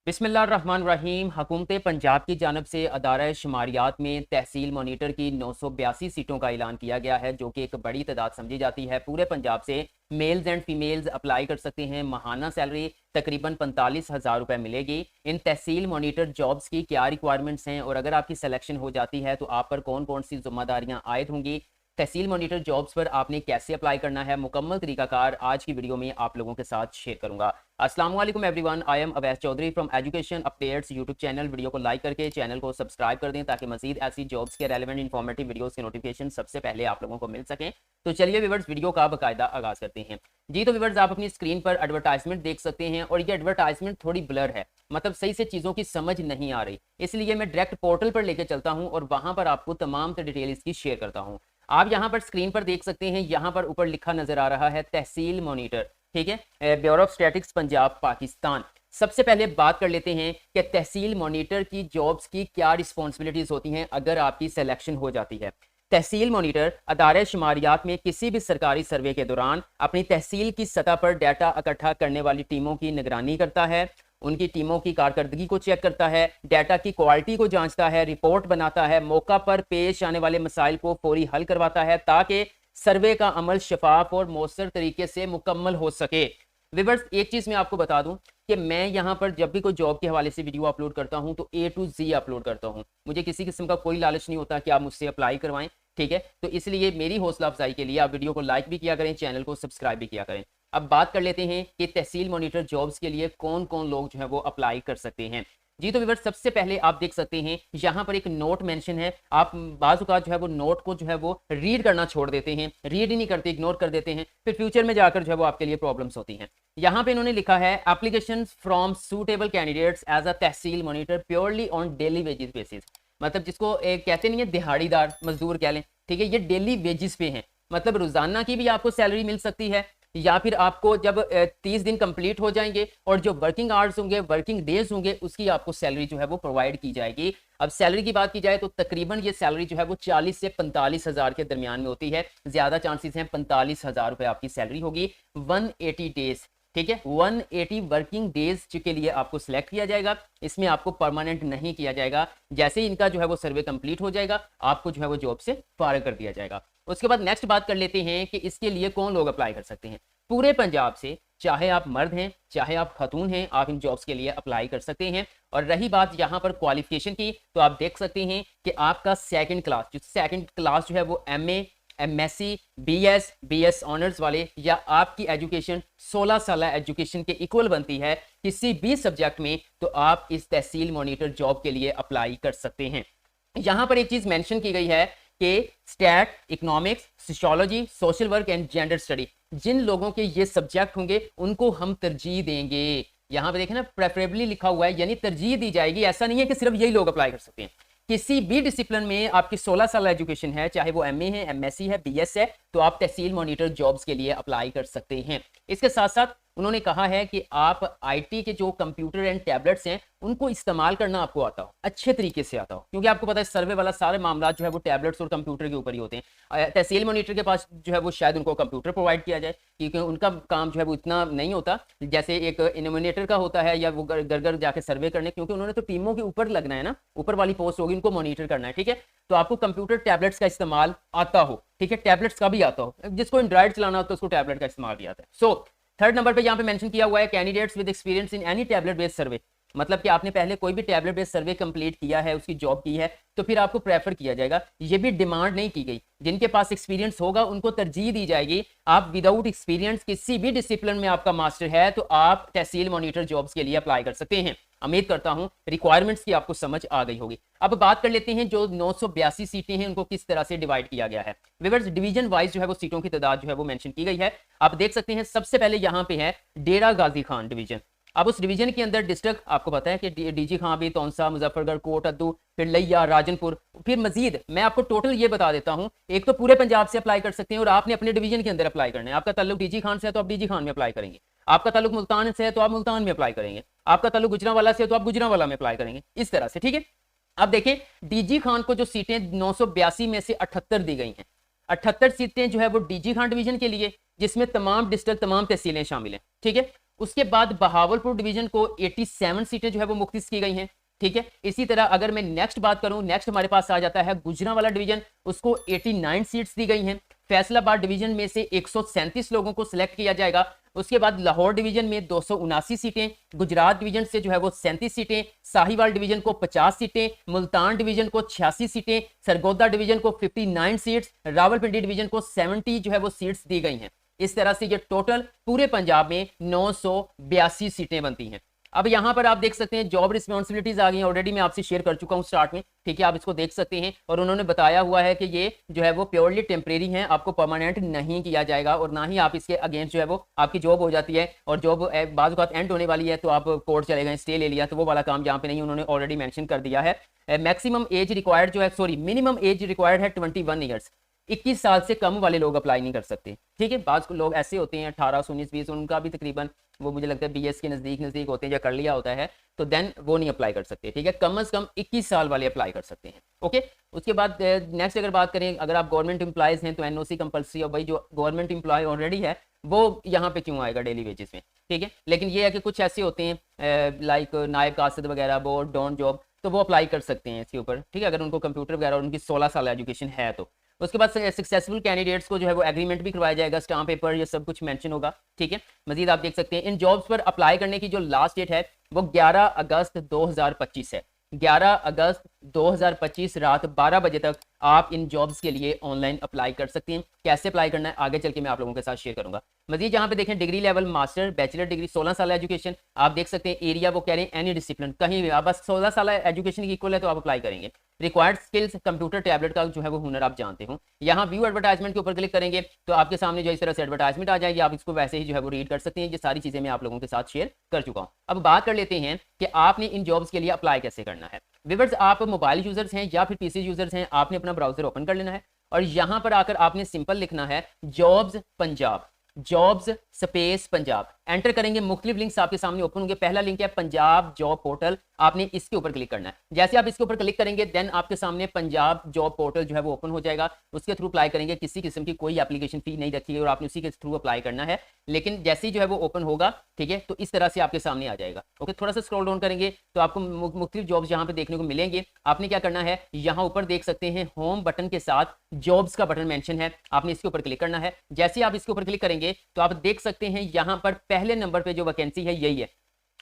बिस्मिल्लाहिर्रहमानिर्रहीम। हुकूमत पंजाब की जानब से अदारा शुमारियात में तहसील मॉनिटर की 982 सीटों का ऐलान किया गया है, जो कि एक बड़ी तादाद समझी जाती है। पूरे पंजाब से मेल्स एंड फीमेल्स अप्लाई कर सकते हैं। माहाना सैलरी तकरीबन 45,000 रुपये मिलेगी। इन तहसील मॉनिटर जॉब्स की क्या रिक्वायरमेंट्स हैं और अगर आपकी सिलेक्शन हो जाती है तो आप पर कौन कौन सी जिम्मेदारियां आयद होंगी, तहसील मॉनिटर जॉब्स पर आपने कैसे अप्लाई करना है, मुकम्मल तरीकाकार आज की वीडियो में आप लोगों के साथ शेयर करूंगा। अस्सलाम वालेकुम everyone, I am Awais Chaudhry from education updates YouTube channel. Video को लाइक करके चैनल को सब्सक्राइब कर दें ताकि मजीद ऐसी जॉब्स के रेलेवेंट इंफॉर्मेटिव वीडियोस के नोटिफिकेशन सबसे पहले आप लोगों को मिल सकें। तो चलिए व्यूअर्स, वीडियो का बाकायदा आगाज करते हैं। जी तो व्यूअर्स, आप अपनी स्क्रीन पर एडवर्टाइजमेंट देख सकते हैं और ये एडवर्टाइजमेंट थोड़ी ब्लर है, मतलब सही से चीज़ों की समझ नहीं आ रही, इसलिए मैं डायरेक्ट पोर्टल पर लेकर चलता हूँ और वहां पर आपको तमाम डिटेल इसकी शेयर करता हूँ। आप यहाँ पर स्क्रीन पर देख सकते हैं, यहाँ पर ऊपर लिखा नजर आ रहा है तहसील मॉनिटर, ठीक है, bureau of statistics Punjab Pakistan. सबसे पहले बात कर लेते हैं कि तहसील मॉनिटर की जॉब्स की क्या रिस्पॉन्सिबिलिटीज होती हैं अगर आपकी सिलेक्शन हो जाती है। तहसील मॉनिटर अदारे शुमारियात में किसी भी सरकारी सर्वे के दौरान अपनी तहसील की सतह पर डाटा इकट्ठा करने वाली टीमों की निगरानी करता है, उनकी टीमों की कारकर्दगी को चेक करता है, डाटा की क्वालिटी को जांचता है, रिपोर्ट बनाता है, मौका पर पेश आने वाले मसाइल को फौरी हल करवाता है ताकि सर्वे का अमल शफाफ और मौसर तरीके से मुकम्मल हो सके। व्यूअर्स, एक चीज़ मैं आपको बता दूं कि मैं यहाँ पर जब भी कोई जॉब के हवाले से वीडियो अपलोड करता हूँ तो A to Z अपलोड करता हूँ। मुझे किसी किस्म का कोई लालच नहीं होता कि आप मुझसे अप्लाई करवाएं, ठीक है। तो इसलिए मेरी हौसला अफजाई के लिए आप वीडियो को लाइक भी किया करें, चैनल को सब्सक्राइब भी किया करें। अब बात कर लेते हैं कि तहसील मॉनिटर जॉब्स के लिए कौन कौन लोग जो है वो अप्लाई कर सकते हैं। जी तो व्यूअर्स, सबसे पहले आप देख सकते हैं यहाँ पर एक नोट मेंशन है। आप बाज़ औक़ात जो है वो नोट को जो है वो रीड करना छोड़ देते हैं, रीड ही नहीं करते, इग्नोर कर देते हैं, फिर फ्यूचर में जाकर जो है वो आपके लिए प्रॉब्लम्स होती हैं। यहाँ पे इन्होंने लिखा है application from suitable candidates as a tehsil monitor purely on daily wages basis, मतलब जिसको कहते नहीं है दिहाड़ीदार मजदूर कह लें, ठीक है, ये डेली वेजेस पे हैं, मतलब रोजाना की भी आपको सैलरी मिल सकती है या फिर आपको जब 30 दिन कंप्लीट हो जाएंगे और जो वर्किंग आवर्स होंगे, वर्किंग डेज होंगे, उसकी आपको सैलरी जो है वो प्रोवाइड की जाएगी। अब सैलरी की बात की जाए तो तकरीबन ये सैलरी जो है वो 40 से 45,000 के दरमियान में होती है। ज्यादा चांसेस हैं 45,000 रुपए आपकी सैलरी होगी। 180 डेज, ठीक है, 180 वर्किंग डेज के लिए आपको सिलेक्ट किया जाएगा। इसमें आपको परमानेंट नहीं किया जाएगा। जैसे ही इनका जो है वो सर्वे कंप्लीट हो जाएगा आपको जो है वो जॉब से फारिग कर दिया जाएगा। उसके बाद नेक्स्ट बात कर लेते हैं कि इसके लिए कौन लोग अप्लाई कर सकते हैं। पूरे पंजाब से, चाहे आप मर्द हैं चाहे आप खातून हैं, आप इन जॉब्स के लिए अप्लाई कर सकते हैं। और रही बात यहाँ पर क्वालिफिकेशन की, तो आप देख सकते हैं कि आपका सेकंड क्लास जो है वो MA, MSc, BS ऑनर्स वाले या आपकी एजुकेशन 16 साल एजुकेशन के इक्वल बनती है किसी भी सब्जेक्ट में, तो आप इस तहसील मॉनिटर जॉब के लिए अप्लाई कर सकते हैं। यहाँ पर एक चीज मेंशन की गई है कि stat, economics, sociology, social work and gender study, जिन लोगों के ये सब्जेक्ट होंगे उनको हम तरजीह देंगे। यहाँ पे देखें ना, प्रेफरेबली लिखा हुआ है, यानी तरजीह दी जाएगी। ऐसा नहीं है कि सिर्फ यही लोग अप्लाई कर सकते हैं। किसी भी डिसिप्लिन में आपकी 16 साल एजुकेशन है, चाहे वो MA है, MSc है, BS है, तो आप तहसील मॉनिटर जॉब्स के लिए अप्लाई कर सकते हैं। इसके साथ साथ उन्होंने कहा है कि आप IT के जो कंप्यूटर एंड टैबलेट्स हैं उनको इस्तेमाल करना आपको आता हो, अच्छे तरीके से आता हो, क्योंकि आपको पता है सर्वे वाला सारे मामला जो है वो टैबलेट्स और कंप्यूटर के ऊपर ही होते हैं। तहसील मॉनिटर के पास जो है वो शायद उनको कंप्यूटर प्रोवाइड किया जाए, क्योंकि उनका काम जो है वो इतना नहीं होता जैसे एक इनोमिनेटर का होता है या वो घर घर जाके सर्वे करने, क्योंकि उन्होंने तो टीमों के ऊपर लगना है ना, ऊपर वाली पोस्ट होगी, उनको मॉनिटर करना है, ठीक है। तो आपको कंप्यूटर टैबलेट्स का इस्तेमाल आता हो, ठीक है, टैबलेट्स का भी आता हो, जिसको एंड्रॉइड चलाना हो तो उसको टैबलेट का इस्तेमाल भी आता है। सो थर्ड नंबर पे यहाँ पे मेंशन किया हुआ है candidates with experience in any tablet based सर्वे, मतलब कि आपने पहले कोई भी टैबलेट बेस्ड सर्वे कंप्लीट किया है, उसकी जॉब की है, तो फिर आपको प्रेफर किया जाएगा। ये भी डिमांड नहीं की गई, जिनके पास एक्सपीरियंस होगा उनको तरजीह दी जाएगी। आप विदाउट एक्सपीरियंस किसी भी डिसिप्लिन में आपका मास्टर है तो आप तहसील मॉनिटर जॉब्स के लिए अप्लाई कर सकते हैं। उम्मीद करता हूं रिक्वायरमेंट्स की आपको समझ आ गई होगी। अब बात कर लेते हैं जो 982 सीटें हैं उनको किस तरह से डिवाइड किया गया है। व्यूअर्स, डिवीजन वाइज जो है वो सीटों की तादाद जो है वो मेंशन की गई है। आप देख सकते हैं सबसे पहले यहाँ पे है डेरा गाजी खान डिवीजन। अब उस डिवीजन के अंदर डिस्ट्रिक्ट आपको पता है कि DG खां भी, तौंसा, मुजफ्फरगढ़, कोट अद्दू, फिर लिया, राजनपुर, फिर मजीद मैं आपको टोटल ये बता देता हूं। एक तो पूरे पंजाब से अप्लाई कर सकते हैं और आपने अपने डिवीजन के अंदर अप्लाई करना है। आपका ताल्लुक DG खान से है तो आप DG खान में अप्लाई करेंगे, आपका ताल्लुक मुल्तान से है तो आप मुल्तान में अप्लाई करेंगे, आपका ताल्लुक गुजरांवाला से है तो आप गुजरांवाला में अप्लाई करेंगे, इस तरह से, ठीक है। अब देखें DG खान को जो सीटें 982 में से 78 दी गई हैं, 78 सीटें जो है वो DG खान डिवीजन के लिए, जिसमें तमाम डिस्ट्रिक्ट, तमाम तहसीलें शामिल हैं, ठीक है। उसके बाद बहावलपुर डिवीजन को 87 सीटें जो है वो मुख्तस की गई हैं। ठीक है, इसी तरह अगर मैं नेक्स्ट बात करूं, नेक्स्ट हमारे पास आ जाता है गुजरांवाला डिवीजन, उसको 89 सीट्स दी गई हैं। फैसलाबाद डिवीजन में से 137 लोगों को सिलेक्ट किया जाएगा। उसके बाद लाहौर डिवीजन में 279 सीटें, गुजरात डिवीजन से जो है वो 37 सीटें, साहिवाल डिवीजन को 50 सीटें, मुल्तान डिवीजन को 86 सीटें, सरगोदा डिवीजन को 59 सीट्स, रावलपिंडी डिवीजन को 70 जो है वो सीट्स दी गई हैं। इस तरह से ये टोटल पूरे पंजाब में 982 सीटें बनती हैं। अब यहां पर आप देख सकते हैं जॉब रिस्पॉन्सिबिलिटीज आ गई हैं, ऑलरेडी मैं आपसे शेयर कर चुका हूं स्टार्ट में। ठीक है, आप इसको देख सकते हैं और उन्होंने बताया हुआ है कि ये जो है वो प्योरली टेम्परेरी हैं, आपको परमानेंट नहीं किया जाएगा और ना ही आप इसके अगेंस्ट जो है वो आपकी जॉब हो जाती है और जॉब बाज़ औक़ात एंड होने वाली है तो आप कोर्ट चले गए, स्टे ले लिया, तो वो वाला काम यहाँ पे नहीं, उन्होंने ऑलरेडी मेंशन कर दिया है। मैक्सिमम एज रिक्वायर्ड जो है, सॉरी मिनिमम एज रिक्वायर्ड है 21 ईयर्स। 21 साल से कम वाले लोग अप्लाई नहीं कर सकते। ठीक है, बाज़ लोग ऐसे होते हैं 18, 19, 20, उनका भी तकरीबन वो मुझे लगता है BS के नज़दीक होते हैं या कर लिया होता है, तो देन वो नहीं अप्लाई कर सकते। ठीक है, कम से कम 21 साल वाले अप्लाई कर सकते हैं। ओके, उसके बाद नेक्स्ट अगर बात करें, अगर आप गवर्नमेंट एम्प्लॉयज़ हैं तो NOC कंपल्सरी, और भाई जो गवर्नमेंट एम्प्लॉय ऑलरेडी है वो यहाँ पे क्यों आएगा डेली वेजेस में। ठीक है, लेकिन ये है कि कुछ ऐसे होते हैं लाइक नायब कासिद वगैरह, बोर्ड डॉन जॉब, तो वो अप्लाई कर सकते हैं इसके ऊपर। ठीक है, अगर उनको कंप्यूटर वगैरह और उनकी 16 साल एजुकेशन है तो। उसके बाद सक्सेसफुल कैंडिडेट्स को जो है वो एग्रीमेंट भी करवाया जाएगा, स्टाम्प पेपर, ये सब कुछ मेंशन होगा। ठीक है, मजीद आप देख सकते हैं इन जॉब्स पर अप्लाई करने की जो लास्ट डेट है वो 11 अगस्त 2025 है। 11 अगस्त 2025 रात 12 बजे तक आप इन जॉब्स के लिए ऑनलाइन अप्लाई कर सकते हैं। कैसे अप्लाई करना है आगे चल के मैं आप लोगों के साथ शेयर करूंगा। मजीद यहाँ पे देखें degree level master, bachelor degree, 16 साल एजुकेशन, आप देख सकते हैं एरिया वो कह रहे हैं एनी डिसिप्लिन, कहीं भी आप बस 16 साल एजुकेशन की इक्वल है तो आप अप्लाई करेंगे। रिक्वायर्ड स्किल्स, कंप्यूटर टैबलेट का जो है वो हुनर आप जानते हो। यहाँ व्यू एडवर्टाइजमेंट के ऊपर क्लिक करेंगे तो आपके सामने जो इस तरह से एडवर्टाइजमेंट आ जाएगी, आप इसको वैसे ही जो है वो रीड कर सकते हैं। ये सारी चीजें मैं आप लोगों के साथ शेयर कर चुका हूँ। अब बात कर लेते हैं कि आपने इन जॉब्स के लिए अप्लाई कैसे करना है। व्यूअर्स, आप मोबाइल यूजर्स हैं या फिर PC यूजर्स हैं, आपने अपना ब्राउजर ओपन कर लेना है और यहाँ पर आकर आपने सिंपल लिखना है jobs Punjab, jobs space Punjab, enter करेंगे। मुख्तलिफ लिंक्स आपके सामने ओपन होंगे। पहला लिंक है पंजाब जॉब पोर्टल, आपने इसके ऊपर क्लिक करना है। जैसे आप इसके ऊपर क्लिक करेंगे देन आपके सामने पंजाब जॉब पोर्टल जो है वो ओपन हो जाएगा। उसके थ्रू अप्लाई करेंगे, किसी किस्म की कोई एप्लीकेशन फी नहीं रखी है और आपने उसी के थ्रू अप्लाई करना है। लेकिन जैसे ही जो है वो ओपन होगा, ठीक है, तो इस तरह से आपके सामने आ जाएगा। ओके, थोड़ा सा स्क्रॉल डाउन करेंगे तो आपको मुख्तलिफ जॉब्स यहाँ पे देखने को मिलेंगे। आपने क्या करना है, यहाँ ऊपर देख सकते हैं होम बटन के साथ जॉब्स का बटन मेंशन है, आपने इसके ऊपर क्लिक करना है। जैसे आप इसके ऊपर क्लिक करेंगे तो आप देख सकते हैं यहाँ पर पहले नंबर पे जो वैकेंसी है यही है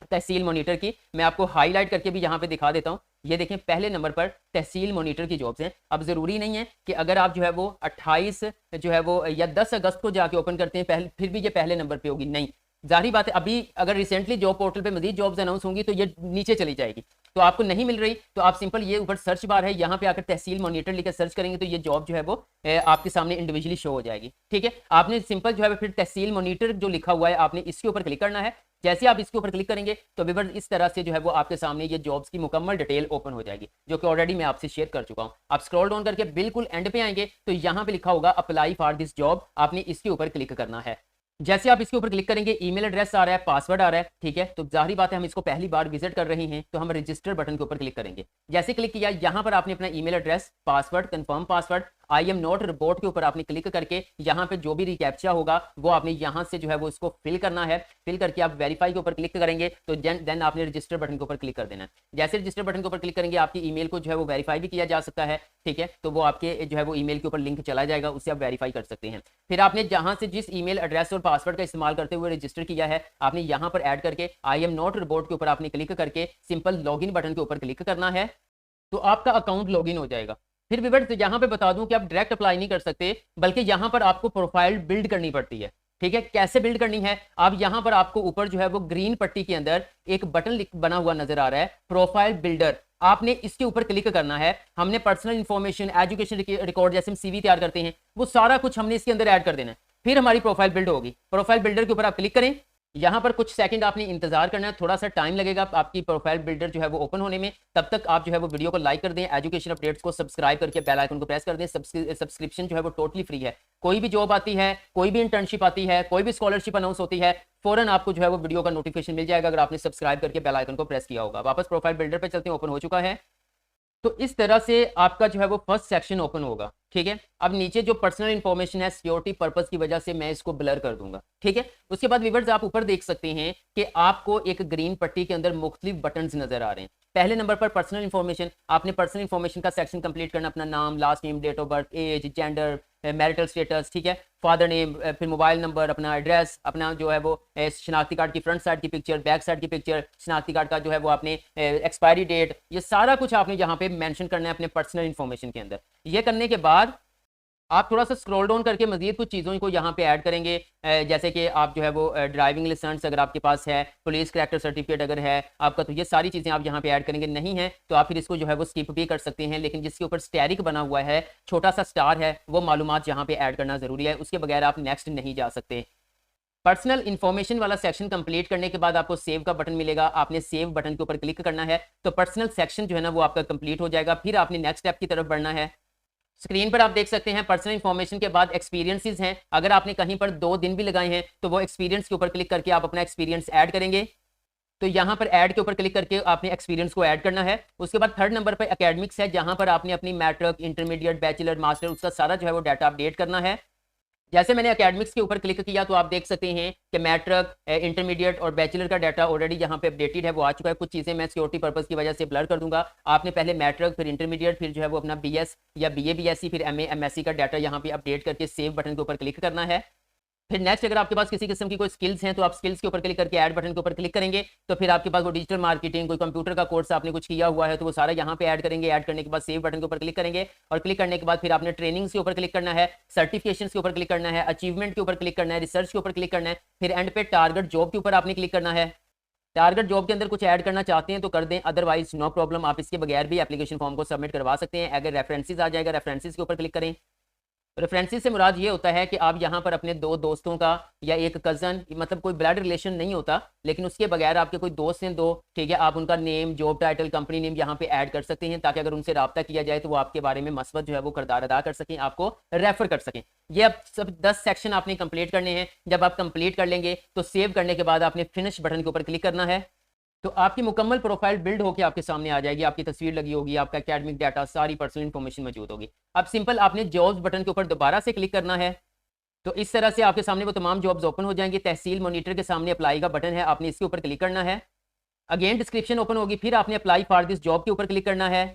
तहसील मॉनिटर की। मैं आपको हाईलाइट करके भी यहाँ पे दिखा देता हूँ। ये देखें पहले नंबर पर तहसील मॉनिटर की जॉब्स हैं। अब जरूरी नहीं है कि अगर आप जो है वो 28 जो है वो या 10 अगस्त को जाके ओपन करते हैं पहले फिर भी ये पहले नंबर पे होगी, नहीं, जाहिर बात है अभी अगर रिसेंटली जॉब पोर्टल पे मजीद जॉब्स अनाउंस होंगी तो ये नीचे चली जाएगी। तो आपको नहीं मिल रही तो आप सिंपल ये ऊपर सर्च बार है, यहाँ पे आकर तहसील मॉनिटर लिखकर सर्च करेंगे तो ये जॉब जो है वो आपके सामने इंडिविजुअली शो हो जाएगी। ठीक है, आपने सिंपल जो है फिर तहसील मॉनिटर जो लिखा हुआ है आपने इसके ऊपर क्लिक करना है। जैसे आप इसके ऊपर क्लिक करेंगे तो व्यूअर्स इस तरह से जो है वो आपके सामने ये जॉब्स की मुकम्मल डिटेल ओपन हो जाएगी, जो कि ऑलरेडी मैं आपसे शेयर कर चुका हूँ। आप स्क्रॉल डाउन करके बिल्कुल एंड पे आएंगे तो यहाँ पे लिखा होगा अप्लाई फॉर दिस जॉब, आपने इसके ऊपर क्लिक करना है। जैसे आप इसके ऊपर क्लिक करेंगे ईमेल एड्रेस आ रहा है, पासवर्ड आ रहा है। ठीक है, तो जाहिर बात है हम इसको पहली बार विजिट कर रहे हैं तो हम रजिस्टर बटन के ऊपर क्लिक करेंगे। जैसे क्लिक किया यहाँ पर आपने अपना email address, password, confirm password, I am not report के ऊपर आपने क्लिक करके यहाँ पे जो भी रिकैप्चा होगा वो आपने यहाँ से जो है वो इसको फिल करना है। फिल करके आप वेरीफाई के ऊपर क्लिक करेंगे तो देन आपने रजिस्टर बटन के ऊपर क्लिक कर देना है। जैसे रजिस्टर बटन के ऊपर क्लिक करेंगे आपकी ईमेल को जो है वो वेरीफाई भी किया जा सकता है। ठीक है, तो वो आपके जो है वो ईमेल के ऊपर लिंक चला जाएगा, उससे आप वेरीफाई कर सकते हैं। फिर आपने जहाँ से जिस ईमेल एड्रेस और पासवर्ड का इस्तेमाल करते हुए रजिस्टर किया है आपने यहाँ पर ऐड करके आई एम नॉट रिपोर्ट के ऊपर आपने क्लिक करके सिंपल लॉगिन बटन के ऊपर क्लिक करना है तो आपका अकाउंट लॉगिन हो जाएगा। फिर व्यूअर्स यहाँ पे बता दूं कि आप डायरेक्ट अप्लाई नहीं कर सकते बल्कि यहाँ पर आपको प्रोफाइल बिल्ड करनी पड़ती है। ठीक है, कैसे बिल्ड करनी है, आप यहाँ पर आपको ऊपर जो है वो ग्रीन पट्टी के अंदर एक बटन बना हुआ नजर आ रहा है प्रोफाइल बिल्डर, आपने इसके ऊपर क्लिक करना है। हमने पर्सनल इंफॉर्मेशन, एजुकेशन रिकॉर्ड, जैसे हम CV तैयार करते हैं वो सारा कुछ हमने इसके अंदर ऐड कर देना है, फिर हमारी प्रोफाइल बिल्ड होगी। प्रोफाइल बिल्डर के ऊपर आप क्लिक करें, यहाँ पर कुछ सेकंड आपने इंतजार करना है, थोड़ा सा टाइम लगेगा आपकी प्रोफाइल बिल्डर जो है वो ओपन होने में। तब तक आप जो है वो वीडियो को लाइक कर दें, एजुकेशन अपडेट्स को सब्सक्राइब करके बेल आइकन को प्रेस कर दें। सब्सक्रिप्शन जो है वो टोटली फ्री है। कोई भी जॉब आती है, कोई भी इंटर्नशिप आती है, कोई भी स्कॉलरशिप अनाउंस होती है, फौरन आपको जो है वो वीडियो का नोटिफिकेशन मिल जाएगा अगर आपने सब्सक्राइब करके बेल आइकन को प्रेस किया होगा। वापस प्रोफाइल बिल्डर पे चलते हैं, ओपन हो चुका है। तो इस तरह से आपका जो है वो फर्स्ट सेक्शन ओपन होगा। ठीक है। अब नीचे जो पर्सनल इंफॉर्मेशन है सिक्योरिटी पर्पस की वजह से मैं इसको ब्लर कर दूंगा, ठीक है। उसके बाद व्यूअर्स आप ऊपर देख सकते हैं कि आपको एक ग्रीन पट्टी के अंदर मुख्तलिफ बटन्स नजर आ रहे हैं। पहले नंबर पर पर्सनल इंफॉर्मेशन, आपने पर्सनल इंफॉर्मेशन का सेक्शन कंप्लीट करना, अपना नाम, last name, date of birth, age, gender, marital status, ठीक है, फादर नेम, फिर मोबाइल नंबर, अपना एड्रेस, अपना जो है वो शनाख्ती कार्ड की फ्रंट साइड की पिक्चर, बैक साइड की पिक्चर, शनाख्ती कार्ड का जो है वो आपने एक्सपायरी डेट, ये सारा कुछ आपने यहाँ पे मेंशन करना है अपने पर्सनल इंफॉर्मेशन के अंदर। ये करने के बाद आप थोड़ा सा स्क्रॉल डाउन करके मजीद कुछ चीज़ों को यहाँ पे ऐड करेंगे, जैसे कि आप जो है वो ड्राइविंग लाइसेंस अगर आपके पास है, पुलिस कैरेक्टर सर्टिफिकेट अगर है आपका, तो ये सारी चीज़ें आप यहाँ पे ऐड करेंगे। नहीं है तो आप फिर इसको जो है वो स्किप भी कर सकते हैं, लेकिन जिसके ऊपर स्टेरिक बना हुआ है, छोटा सा स्टार है, वो मालूमात यहाँ पे ऐड करना ज़रूरी है, उसके बगैर आप नेक्स्ट नहीं जा सकते। पर्सनल इन्फॉर्मेशन वाला सेक्शन कंप्लीट करने के बाद आपको सेव का बटन मिलेगा, आपने सेव बटन के ऊपर क्लिक करना है, तो पर्सनल सेक्शन जो है ना वो आपका कंप्लीट हो जाएगा। फिर आपने नेक्स्ट स्टेप की तरफ बढ़ना है। स्क्रीन पर आप देख सकते हैं पर्सनल इंफॉर्मेशन के बाद एक्सपीरियंसेस हैं, अगर आपने कहीं पर 2 दिन भी लगाए हैं तो वो एक्सपीरियंस के ऊपर क्लिक करके आप अपना एक्सपीरियंस ऐड करेंगे। तो यहाँ पर ऐड के ऊपर क्लिक करके आपने एक्सपीरियंस को ऐड करना है। उसके बाद थर्ड नंबर पर एकेडमिक्स है, जहां पर आपने अपनी मैट्रिक, इंटरमीडिएट, बैचलर, मास्टर, उसका सारा जो है वो डाटा अपडेट करना है। जैसे मैंने एकेडमिक्स के ऊपर क्लिक किया तो आप देख सकते हैं कि मैट्रिक, इंटरमीडिएट और बैचलर का डाटा ऑलरेडी यहाँ पे अपडेटेड है, वो आ चुका है। कुछ चीज़ें मैं सिक्योरिटी पर्पस की वजह से ब्लर कर दूंगा। आपने पहले मैट्रिक, फिर इंटरमीडिएट, फिर जो है वो अपना बीएस या बीए, बीएससी, फिर एमए, एमएससी का डाटा यहाँ पे अपडेट करके सेव बटन के ऊपर क्लिक करना है। फिर नेक्स्ट अगर आपके पास किसी किस्म की कोई स्किल्स हैं तो आप स्किल्स के ऊपर क्लिक करके ऐड बटन के ऊपर क्लिक करेंगे, तो फिर आपके पास वो डिजिटल मार्केटिंग, कोई कंप्यूटर का कोर्स आपने कुछ किया हुआ है तो वो सारा यहाँ पे ऐड करेंगे। ऐड करने के बाद सेव बटन के ऊपर क्लिक करेंगे, और क्लिक करने के बाद फिर आपने ट्रेनिंग्स के ऊपर क्लिक करना है, सर्टिफिकेशंस के ऊपर क्लिक करना है, अचीवमेंट के ऊपर क्लिक करना है, रिसर्च के ऊपर क्लिक करना है, फिर एंड पे टारगेट जॉब के ऊपर आपने क्लिक करना है। टारगेट जॉब के अंदर कुछ ऐड करना चाहते हैं तो कर दें, अदरवाइज नो प्रॉब्लम, आप इसके बगैर भी एप्लीकेशन फॉर्म को सबमिट करवा सकते हैं। अगर रेफरेंसेस आ जाएगा, रेफरेंसेस के ऊपर क्लिक करें। रेफरेंसेस से मुराद ये होता है कि आप यहाँ पर अपने 2 दोस्तों का या एक कज़न, मतलब कोई ब्लड रिलेशन नहीं होता, लेकिन उसके बगैर आपके कोई दोस्त हैं 2, ठीक है, आप उनका name, job title, company name यहाँ पे ऐड कर सकते हैं, ताकि अगर उनसे रब्ता किया जाए तो वो आपके बारे में मसबत जो है वो किरदार अदा कर सकें, आपको रेफर कर सकें। ये अब सब 10 सेक्शन आपने कंप्लीट करने हैं। जब आप कंप्लीट कर लेंगे तो सेव करने के बाद आपने फिनिश बटन के ऊपर क्लिक करना है, तो आपकी मुकम्मल प्रोफाइल बिल्ड होकर आपके सामने आ जाएगी। आपकी तस्वीर लगी होगी, आपका एकेडमिक डाटा, सारी पर्सनल इन्फॉर्मेशन मौजूद होगी। अब सिंपल आपने जॉब्स बटन के ऊपर दोबारा से क्लिक करना है, तो इस तरह से आपके सामने वो तमाम जॉब्स ओपन हो जाएंगी। तहसील मॉनिटर के सामने अप्लाई का बटन है, आपने इसके ऊपर क्लिक करना है। अगेन डिस्क्रिप्शन ओपन होगी, फिर आपने अप्लाई फॉर दिस जॉब के ऊपर क्लिक करना है।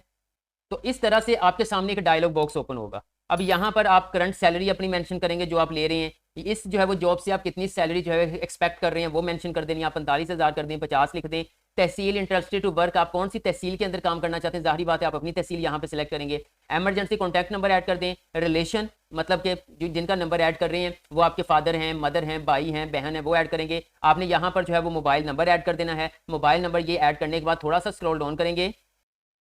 तो इस तरह से आपके सामने एक डायलॉग बॉक्स ओपन होगा। अब यहाँ पर आप करंट सैलरी अपनी मेंशन करेंगे जो आप ले रहे हैं, इस जो है वो जॉब से आप कितनी सैलरी जो है एक्सपेक्ट कर रहे हैं वो मेंशन कर देनी। आप 45,000 कर दें, 50 लिख दें। तहसील, इंटरेस्टेड टू वर्क, आप कौन सी तहसील के अंदर काम करना चाहते हैं, जाहिर बात है आप अपनी तहसील यहाँ पे सिलेक्ट करेंगे। एमरजेंसी कॉन्टैक्ट नंबर ऐड कर दें। रिलेशन, मतलब कि जिनका नंबर ऐड कर रहे हैं वो आपके फादर हैं, मदर हैं, भाई हैं, बहन है, वो ऐड करेंगे। आपने यहाँ पर जो है वो मोबाइल नंबर ऐड कर देना है। मोबाइल नंबर ये ऐड करने के बाद थोड़ा सा स्क्रॉल डाउन करेंगे।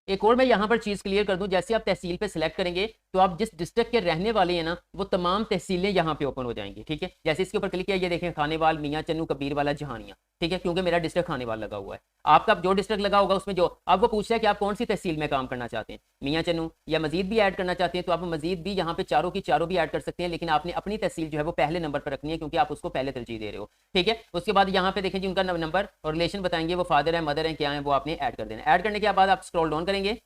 एक और मैं यहाँ पर चीज़ क्लियर कर दूं, जैसे आप तहसील पे सिलेक्ट करेंगे तो आप जिस डिस्ट्रिक्ट के रहने वाले हैं ना, वो तमाम तहसीलें यहाँ पे ओपन हो जाएंगी, ठीक है। जैसे इसके ऊपर क्लिक किया, ये देखें, खानेवाल, मियाँ चन्नू, कबीर वाला, जहानिया, ठीक है, क्योंकि मेरा डिस्ट्रिक्ट खानेवाल लगा हुआ है। आपका जो डिस्ट्रिक्ट लगा होगा उसमें जो अब वो पूछ रहा है कि आप कौन सी तहसील में काम करना चाहते हैं, मियाँ चन्नू, या मजीद भी ऐड करना चाहते हैं तो आप मजीद भी यहाँ पे चारों की चारों भी ऐड कर सकते हैं, लेकिन आपने अपनी तहसील जो है वो पहले नंबर पर रखनी है, क्योंकि आप उसको पहले तरजीह दे रहे हो, ठीक है। उसके बाद यहाँ पे देखें जी उनका नंबर और रिलेशन बताएंगे, वो फादर है, मदर है, क्या है, वो आपने ऐड कर देना। ऐड करने के बाद आप स्क्रॉल डाउन करेंगे।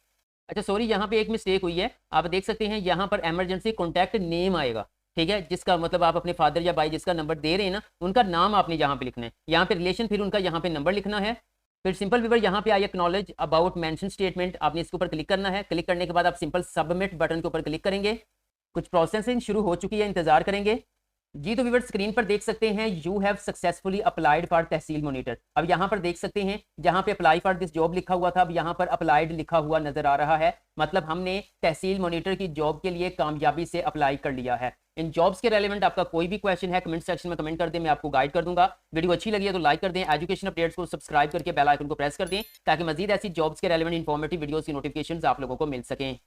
अच्छा सॉरी, यहाँ पे एक मिस्टेक हुई है, आप देख सकते हैं यहाँ पर इमरजेंसी कॉन्टैक्ट नेम आएगा, ठीक है, जिसका मतलब आप अपने फादर या भाई जिसका नंबर दे रहे हैं ना, उनका नाम आपने यहाँ पे लिखना है। यहाँ पे रिलेशन, फिर उनका यहाँ पे नंबर लिखना है। फिर सिंपल व्यूअर यहाँ पे I acknowledge about mention statement, आपने इसके ऊपर क्लिक करना है। क्लिक करने के बाद आप सिंपल सबमिट बटन के ऊपर क्लिक करेंगे। कुछ प्रोसेसिंग शुरू हो चुकी है, इंतजार करेंगे जी। तो व्यूअर स्क्रीन पर देख सकते हैं you have successfully applied for tehsil monitor. अब यहाँ पर देख सकते हैं जहाँ पे अप्लाई फॉर दिस जॉब लिखा हुआ था, अब यहाँ पर अप्लाइड लिखा हुआ नजर आ रहा है, मतलब हमने तहसील मॉनिटर की जॉब के लिए कामयाबी से अप्लाई कर लिया है। इन जॉब्स के रेलेवेंट आपका कोई भी क्वेश्चन है कमेंट सेक्शन में कमेंट कर दें, मैं आपको गाइड कर दूंगा। वीडियो अच्छी लगी है तो लाइक कर दें, एजुकेशन अपडेट्स को सब्सक्राइब करके बेल आइकन को प्रेस कर दें, ताकि मजीद ऐसी जॉब्स के रेलेवेंट इंफॉर्मेटिव वीडियोस की नोटिफिकेशन आप लोगों को मिल सकें।